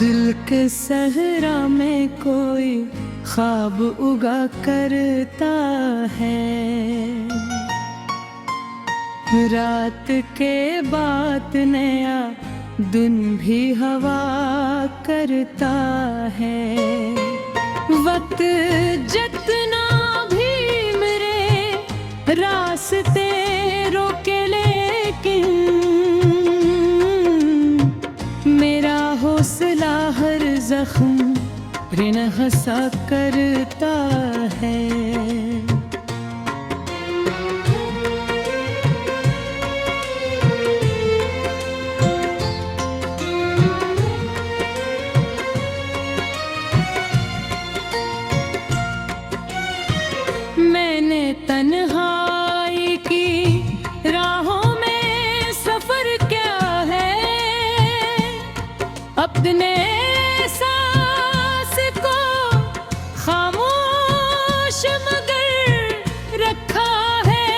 दिल के सहरा में कोई ख्वाब उगा करता है, रात के बाद नया दिन भी हवा करता है। वक्त जितना भी मेरे रास्ते रोके, लेकिन मेरा हौसला हर जख्म ऋण हंसा करता है। मैंने तन्हाई की राहों में सफर क्या है, अपने सांस को खामोश मगर रखा है।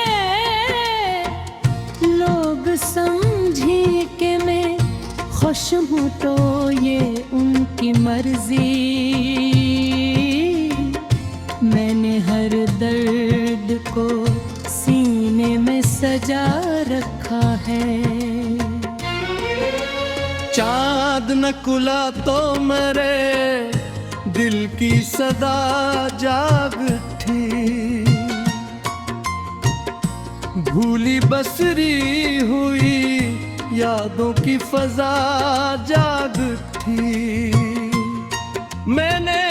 लोग समझे कि मैं खुश हूँ तो ये उनकी मर्जी, मैंने हर दर्द को सीने में सजा रखा है। चाँद न खुला तो मेरे दिल की सदा जाग उठी, भूली बसरी हुई यादों की फजा जाग उठी। मैंने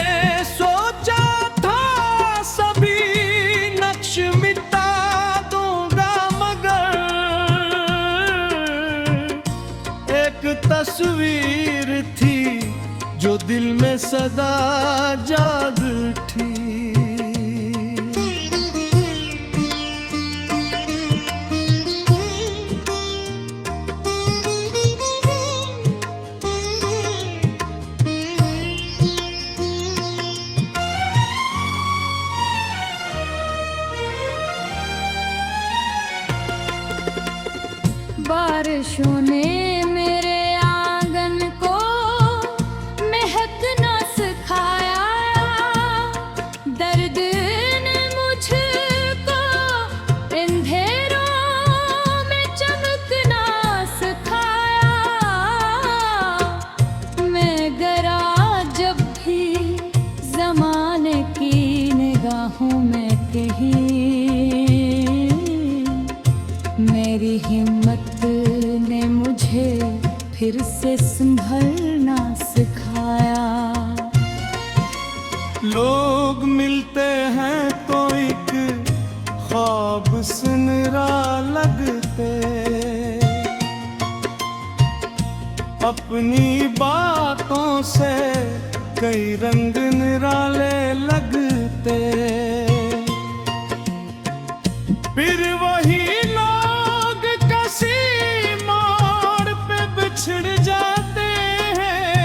सोचा था सभी नक्श मिटा दूंगा, मगर एक तस्वीर थी जो दिल में सदा जाग उठी। बारिशों ने मेरे आंगन को महकना सिखाया, दर्द ने मुझको अंधेरों में चमकना सिखाया। मैं गरा जब भी ज़माने की निगाहों में कहीं, मेरी हिम्मत ने मुझे फिर से संभलना सिखाया। लोग मिलते हैं तो एक ख्वाब सुनरा लगते, अपनी बातों से कई रंग निराले लगते। फिर वही लोग किसी मोड़ पे बिछड़ जाते हैं,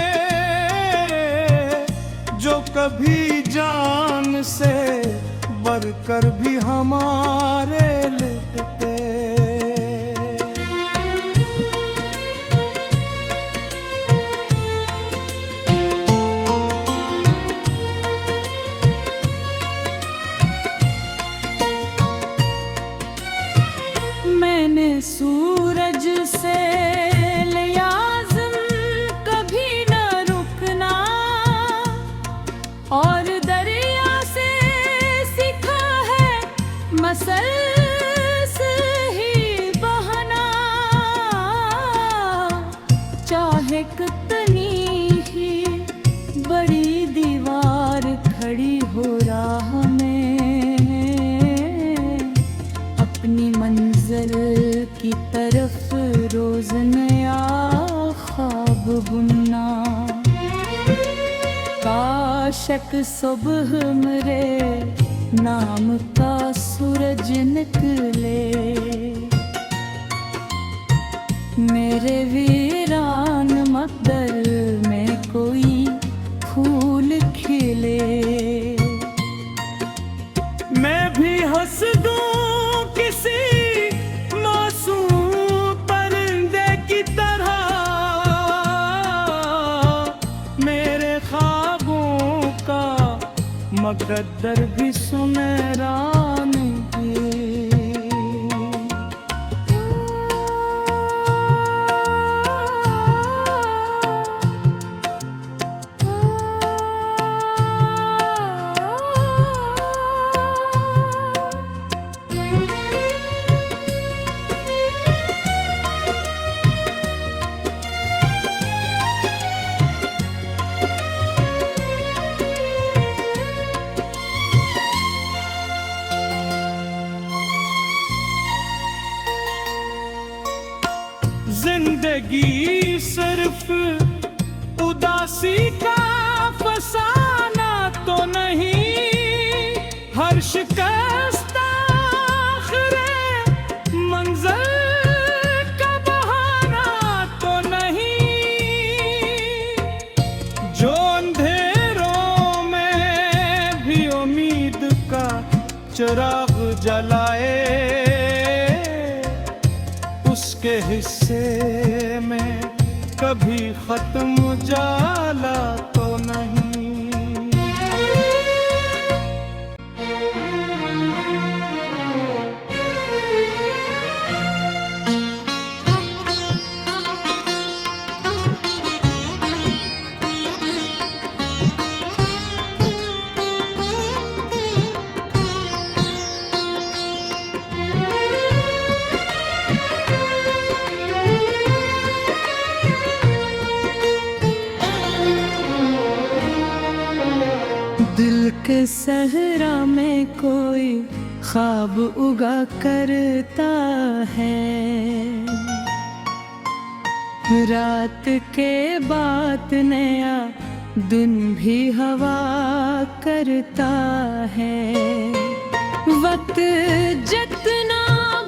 जो कभी जान से बढ़कर भी हमारे लगते। मैंने सूरज से लिया आज़म कभी न रुकना, और दरिया से सीखा है मसल से ही बहना। चाहे कितनी ही बड़ी दीवार खड़ी हो राह में, अपनी मंजिल की तरफ रोज नया ख्वाब बुनना। आशक सुबह मेरे नाम का सूरज निकले, मेरे वीरान मकदर में कोई फूल खिले। मैं भी हंस दूं किसी मासूम परिंदे की तरह, मेरे ख्वाबों का मकद्दर भी सुनहरा नहीं। जिंदगी सिर्फ उदासी का फसाना तो नहीं, हर शिकस्त आखिरे मंज़िल का बहाना तो नहीं। जो अंधेरों में भी उम्मीद का चिराग जलाए, उसके हिस्से में कभी खत्म जाला तो नहीं। दिल के सहरा में कोई ख्वाब उगा करता है, रात के बाद नया दिन भी हवा करता है। वक्त जितना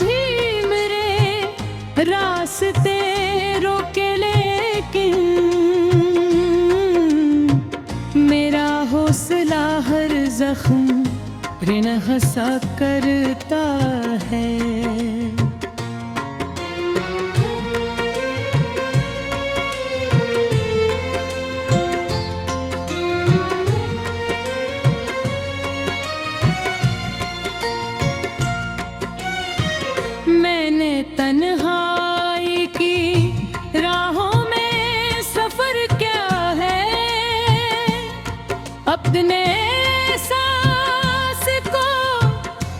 भी मेरे रास्ते रोके, लेकिन मेरा हौसला हर जख्म ऋण हंसा करता है। मैंने तन्हाई की राहों में सफर क्या है, अपने सांस को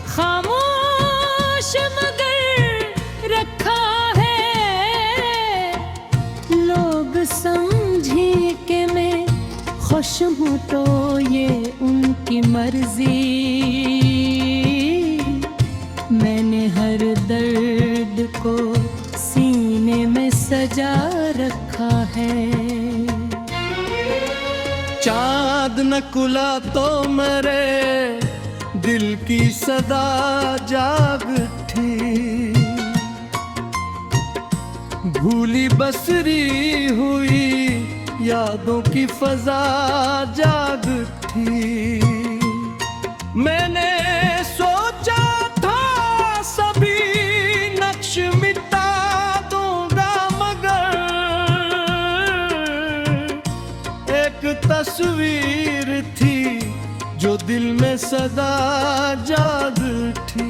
खामोश मगर रखा है। लोग समझे कि मैं खुश हूँ तो ये उनकी मर्जी, मैंने हर दर्द को सीने में सजा रखा है। चाँद न खुला तो मेरे दिल की सदा जाग उठी, भूली बसरी हुई यादों की फजा जाग उठी। मैंने सोचा था सभी नक्श मिटा दूंगा, मगर एक तस्वीर थी जो दिल में सदा जाग उठी।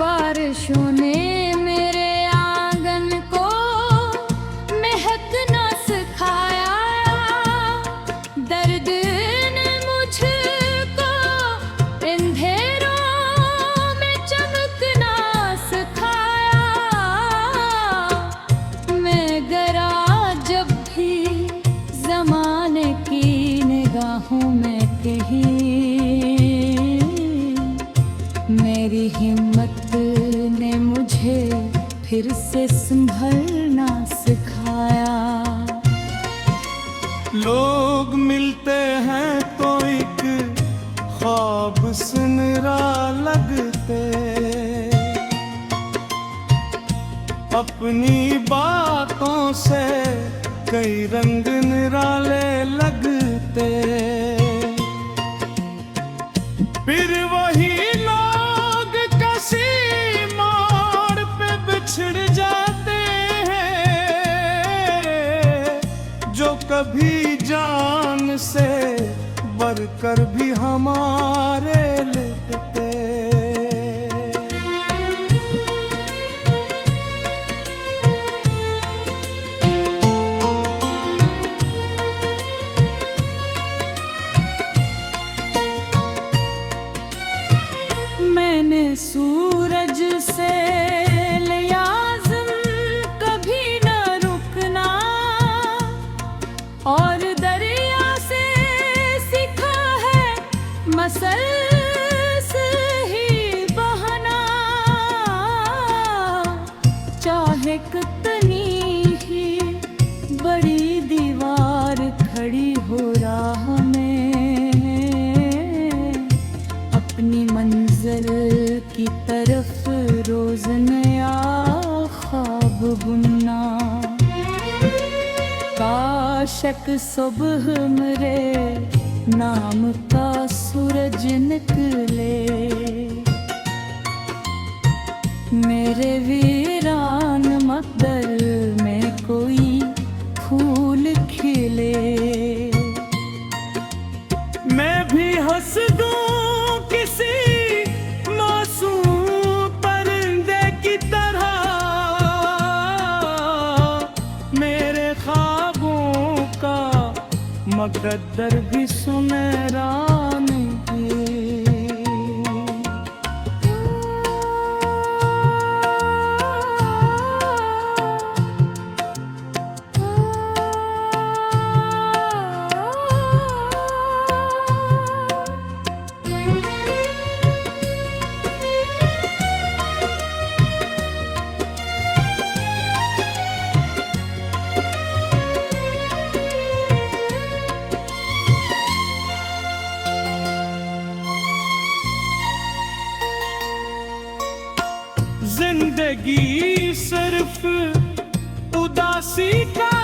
बारिशों ने मेरे आंगन को महकना सिखाया, दर के संभलना सिखाया। लोग मिलते हैं तो एक ख्वाब सुनरा लगते, अपनी बातों से कई रंग निराले लगते। फिर वही लोग किसी मोड़ पे बिछड़ जाते हैं, जो कभी जान से बढ़कर भी हमारे लगते। मैंने सूरज से लिया आज़म कभी न रुकना, और दरिया से सीखा है मसलसल ही बहना। चाहे कितनी ही बड़ी दीवार खड़ी हो राह में, अपनी मंजिल की तरफ रोज नया ख्वाब बुनना। काशक सुबह मेरे नाम का सूरज निकले, मेरे वीरान मकदर में कोई फूल खिले। मैं भी हंस दूं किसी मासूम परिंदे की तरह, मेरे ख्वाबों का मकद्दर भी सुनहरा नहीं। जिंदगी सिर्फ उदासी का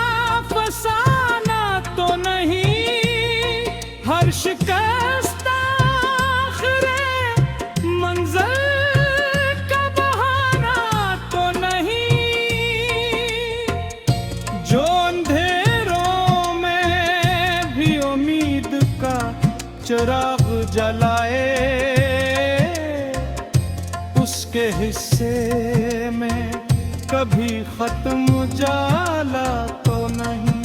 फसाना तो नहीं, हर शिकस्त आखिरे मंज़िल का बहाना तो नहीं। जो अंधेरों में भी उम्मीद का चिराग जलाए, उसके हिस्से में कभी खत्म जाला तो नहीं।